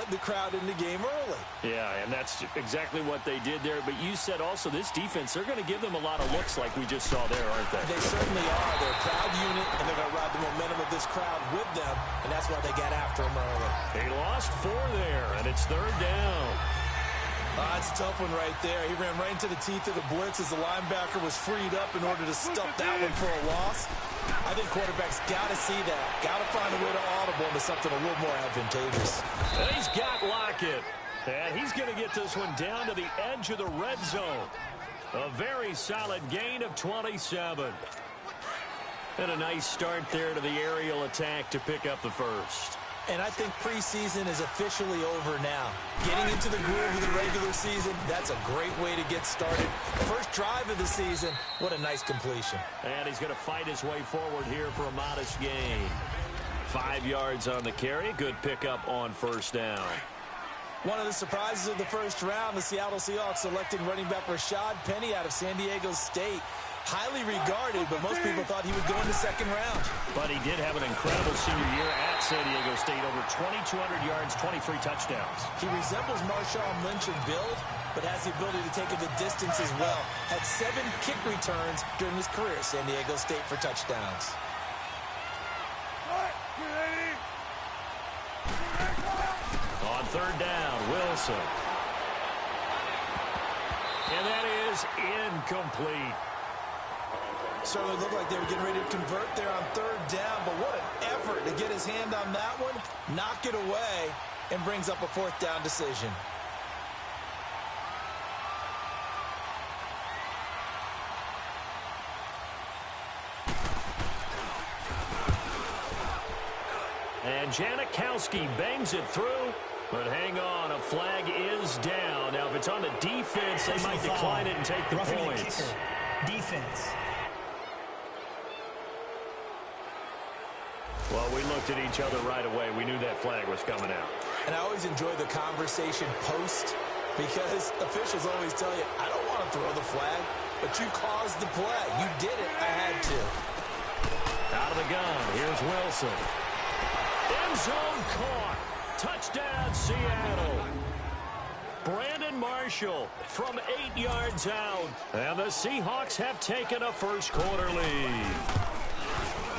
drug the crowd in the game early. Yeah, and that's exactly what they did there. But you said also this defense, they're going to give them a lot of looks like we just saw there, aren't they? They certainly are. They're a proud unit, and they're going to ride the momentum of this crowd with them, and that's why they got after them early. They lost 4 there, and it's 3rd down. That's a tough one right there. He ran right into the teeth of the blitz as the linebacker was freed up in order to stuff that one for a loss. I think quarterbacks got to see that. Got to find a way to audible into something a little more advantageous. And he's got Lockett. And he's going to get this one down to the edge of the red zone. A very solid gain of 27. And a nice start there to the aerial attack to pick up the first. And I think preseason is officially over now. Getting into the groove of the regular season, that's a great way to get started. First drive of the season, what a nice completion. And he's going to fight his way forward here for a modest gain. 5 yards on the carry. Good pickup on first down. One of the surprises of the first round, the Seattle Seahawks selecting running back Rashad Penny out of San Diego State. Highly regarded, but most people thought he would go in the second round. But he did have an incredible senior year at San Diego State. Over 2,200 yards, 23 touchdowns. He resembles Marshawn Lynch in build, but has the ability to take it the distance as well. Had 7 kick returns during his career at San Diego State for touchdowns. On third down, Wilson. And that is incomplete. Certainly looked like they were getting ready to convert there on third down, but what an effort to get his hand on that one, knock it away, and brings up a 4th down decision. And Janikowski bangs it through, but hang on, a flag is down. Now, if it's on the defense, they might decline it and take the points. Defense. Well, we looked at each other right away. We knew that flag was coming out. And I always enjoy the conversation post because officials always tell you, I don't want to throw the flag, but you caused the play. You did it. I had to. Out of the gun. Here's Wilson. End zone caught. Touchdown, Seattle. Brandon Marshall from 8 yards out. And the Seahawks have taken a first quarter lead.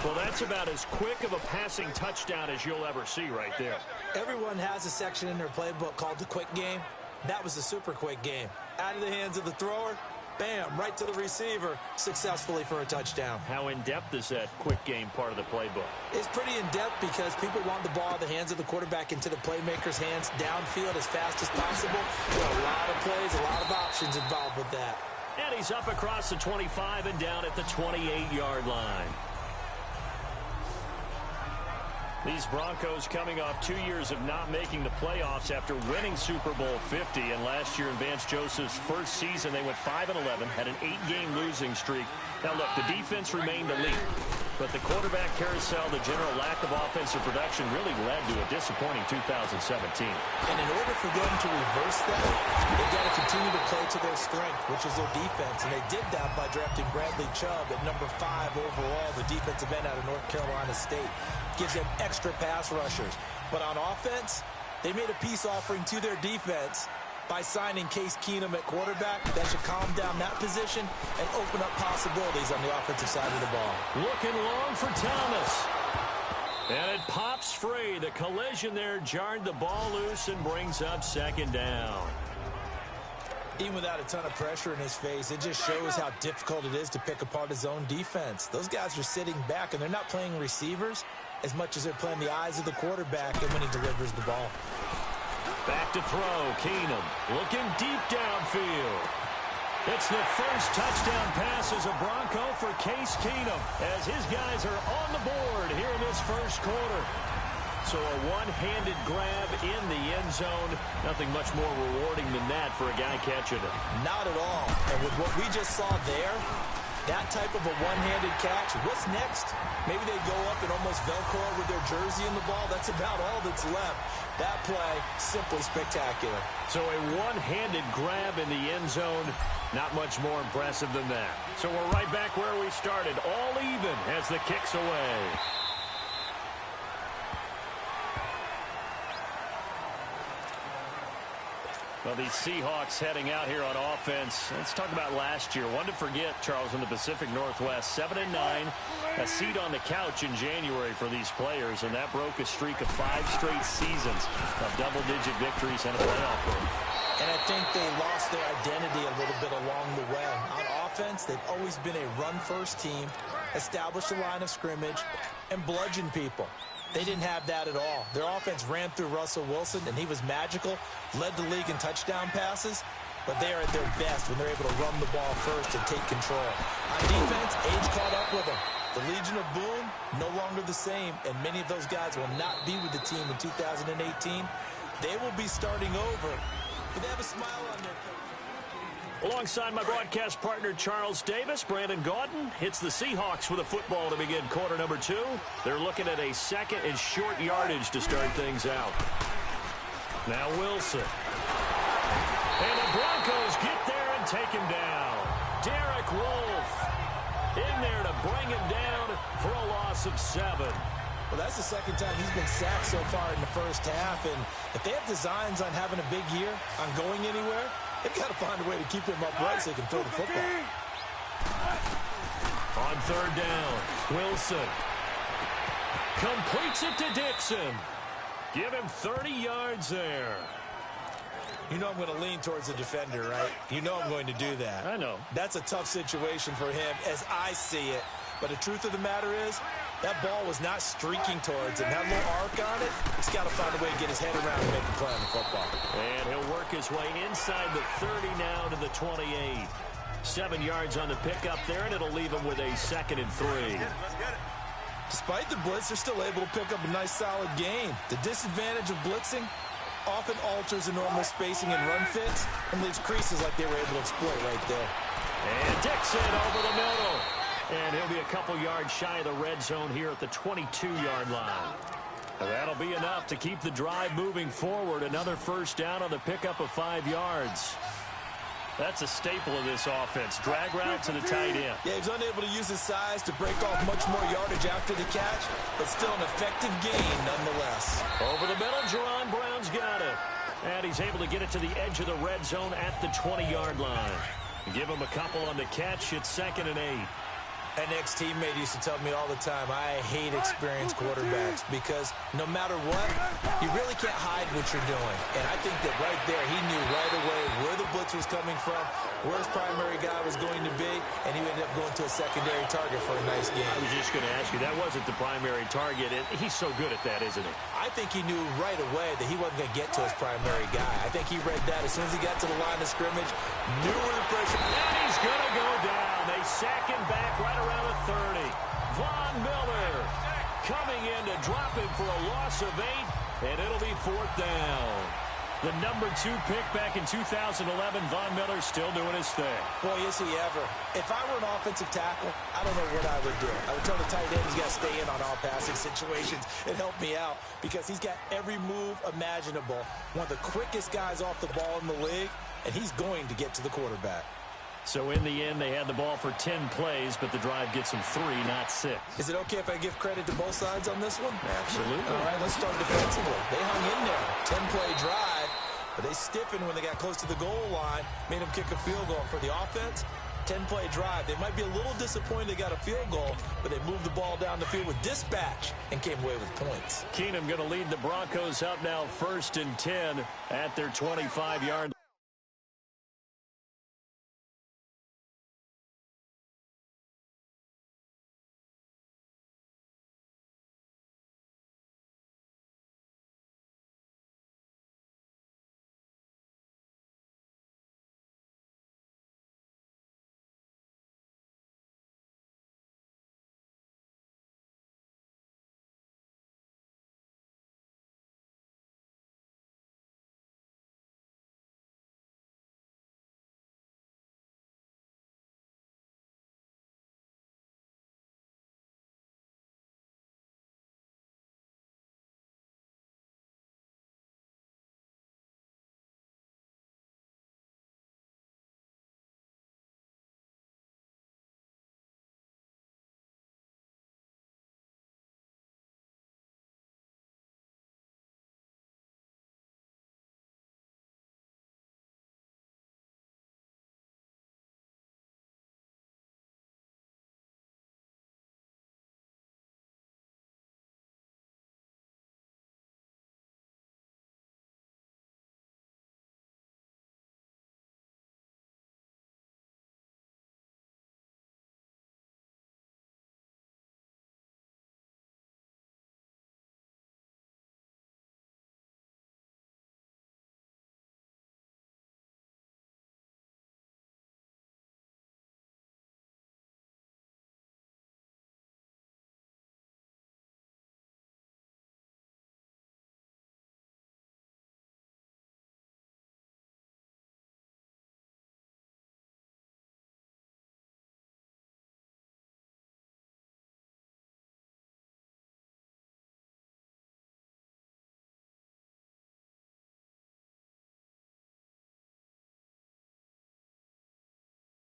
Well, that's about as quick of a passing touchdown as you'll ever see right there. Everyone has a section in their playbook called the quick game. That was a super quick game. Out of the hands of the thrower, bam, right to the receiver, successfully for a touchdown. How in-depth is that quick game part of the playbook? It's pretty in-depth because people want the ball in the hands of the quarterback into the playmaker's hands downfield as fast as possible. There are a lot of plays, a lot of options involved with that. And he's up across the 25 and down at the 28-yard line. These Broncos coming off 2 years of not making the playoffs after winning Super Bowl 50. And last year in Vance Joseph's first season, they went 5-11, had an 8-game losing streak. Now, look, the defense remained elite. But the quarterback carousel, the general lack of offensive production really led to a disappointing 2017. And in order for them to reverse that, they've got to continue to play to their strength, which is their defense. And they did that by drafting Bradley Chubb at number 5 overall, the defensive end out of North Carolina State. Gives them extra pass rushers. But on offense, they made a peace offering to their defense by signing Case Keenum at quarterback. That should calm down that position and open up possibilities on the offensive side of the ball. Looking long for Thomas. And it pops free. The collision there jarred the ball loose and brings up second down. Even without a ton of pressure in his face, it just shows how difficult it is to pick apart his own defense. Those guys are sitting back, and they're not playing receivers as much as they're playing the eyes of the quarterback and when he delivers the ball. Back to throw, Keenum looking deep downfield. It's the first touchdown pass as a Bronco for Case Keenum as his guys are on the board here in this first quarter. So a one-handed grab in the end zone. Nothing much more rewarding than that for a guy catching it. Not at all. And with what we just saw there, that type of a one-handed catch, what's next? Maybe they go up and almost Velcro with their jersey in the ball. That's about all that's left. That play, simply spectacular. So a one-handed grab in the end zone. Not much more impressive than that. So we're right back where we started. All even as the kick's away. Well, the Seahawks heading out here on offense. Let's talk about last year. One to forget, Charles, in the Pacific Northwest. 7-9, a seat on the couch in January for these players, and that broke a streak of 5 straight seasons of double-digit victories and a playoff berth. And I think they lost their identity a little bit along the way. On offense, they've always been a run-first team, established a line of scrimmage, and bludgeon people. They didn't have that at all. Their offense ran through Russell Wilson, and he was magical, led the league in touchdown passes, but they are at their best when they're able to run the ball first and take control. On defense, age caught up with them. The Legion of Boom, no longer the same, and many of those guys will not be with the team in 2018. They will be starting over, but they have a smile on their face. Alongside my broadcast partner, Charles Davis, Brandon Gaudin hits the Seahawks with a football to begin quarter number 2. They're looking at a second and short yardage to start things out. Now Wilson. And the Broncos get there and take him down. Derek Wolfe in there to bring him down for a loss of 7. Well, that's the second time he's been sacked so far in the first half, and if they have designs on having a big year, on going anywhere, they've got to find a way to keep him upright so they can throw the football. On third down, Wilson completes it to Dixon. Give him 30 yards there. You know I'm going to lean towards the defender, right? You know I'm going to do that. I know. That's a tough situation for him as I see it. But the truth of the matter is, that ball was not streaking towards him. That little arc on it, he's got to find a way to get his head around and make a play on the football. And he'll work his way inside the 30 now to the 28. 7 yards on the pickup there, and it'll leave him with a 2nd and 3. Despite the blitz, they're still able to pick up a nice, solid gain. The disadvantage of blitzing often alters the normal spacing and run fits and leaves creases like they were able to exploit right there. And Dixon over the middle. And he'll be a couple yards shy of the red zone here at the 22-yard line. Well, that'll be enough to keep the drive moving forward. Another first down on the pickup of 5 yards. That's a staple of this offense. Drag route to the tight end. Yeah, he's unable to use his size to break off much more yardage after the catch, but still an effective gain nonetheless. Over the middle, Jerron Brown's got it. And he's able to get it to the edge of the red zone at the 20-yard line. Give him a couple on the catch. It's 2nd and 8. An ex-teammate used to tell me all the time, I hate experienced quarterbacks because no matter what, you really can't hide what you're doing. And I think that right there, he knew right away where the blitz was coming from, where his primary guy was going to be, and he ended up going to a secondary target for a nice game. I was just going to ask you, that wasn't the primary target. He's so good at that, isn't he? I think he knew right away that he wasn't going to get to his primary guy. I think he read that as soon as he got to the line of scrimmage, knew where the pressure. And he's going to go down. They sack him back right around the 30. Von Miller coming in to drop him for a loss of 8, and it'll be 4th down. The number 2 pick back in 2011, Von Miller still doing his thing. Boy, is he ever. If I were an offensive tackle, I don't know what I would do. I would tell the tight end he's got to stay in on all passing situations and help me out because he's got every move imaginable. One of the quickest guys off the ball in the league, and he's going to get to the quarterback. So in the end, they had the ball for 10 plays, but the drive gets them 3, not 6. Is it okay if I give credit to both sides on this one? Absolutely. All right, let's start defensively. They hung in there. 10-play drive, but they stiffened when they got close to the goal line, made them kick a field goal. For the offense, 10-play drive. They might be a little disappointed they got a field goal, but they moved the ball down the field with dispatch and came away with points. Keenum going to lead the Broncos up now 1st and 10 at their 25-yard line.